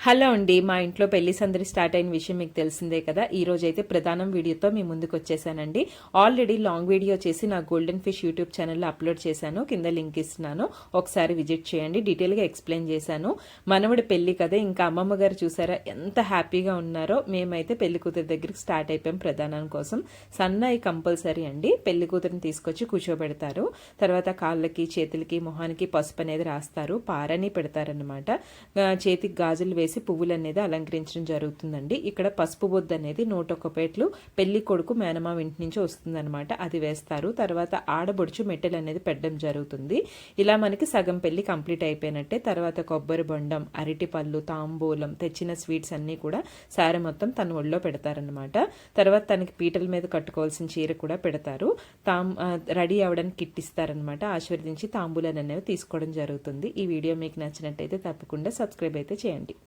Hello అండి, మా ఇంట్లో పెళ్లి సందడి స్టార్ట్ అయిన విషయం మీకు తెలిసిందే కదా. ఈ రోజు అయితే ప్రధానం వీడియోతో మీ ముందుకు వచ్చేసానండి. ఆల్రెడీ లాంగ్ వీడియో చేసి నా గోల్డెన్ ఫిష్ యూట్యూబ్ ఛానల్లో అప్లోడ్ చేశాను, కింద లింక్ ఇస్తున్నాను, ఒకసారి విజిట్ చేయండి. డీటెయిల్గా ఎక్స్ప్లెయిన్ చేశాను. మనవడి పెళ్లి కదా, ఇంకా అమ్మమ్మ గారు చూసారా ఎంత హ్యాపీగా ఉన్నారో. మేమైతే పెళ్లి కూతురు దగ్గరికి స్టార్ట్ అయిపోయాం ప్రధానం కోసం. సన్నాయి కంపల్సరీ అండి. పెళ్లి కూతురిని తీసుకొచ్చి కూర్చోబెడతారు. తర్వాత కాళ్ళకి, చేతులకి, మొహానికి పసుపు అనేది రాస్తారు, పారని పెడతారనమాట. చేతికి గాజులు వేసి పువ్వులు అనేది అలంకరించడం జరుగుతుందండి. ఇక్కడ పసుపు బొద్దు అనేది 101 పేట్లు పెళ్లి కొడుకు మేనమామ ఇంటి నుంచి వస్తుందన్నమాట, అది వేస్తారు. తర్వాత ఆడబొడుచు మెట్టెలు అనేది పెట్టడం జరుగుతుంది. ఇలా మనకి సగం పెళ్లి కంప్లీట్ అయిపోయినట్టే. తర్వాత కొబ్బరి బొండం, అరటి పళ్ళు, తాంబూలం, తెచ్చిన స్వీట్స్ అన్ని కూడా సారె మొత్తం తన ఒళ్ళో పెడతారనమాట. తర్వాత తనకి పీటల మీద కట్టుకోవాల్సిన చీర కూడా పెడతారు. రెడీ అవ్వడానికి కిట్ ఇస్తారనమాట. ఆశీర్వదించి తాంబూలాన్ని అనేవి తీసుకోవడం జరుగుతుంది. ఈ వీడియో మీకు నచ్చినట్టయితే తప్పకుండా సబ్స్క్రైబ్ అయితే చేయండి.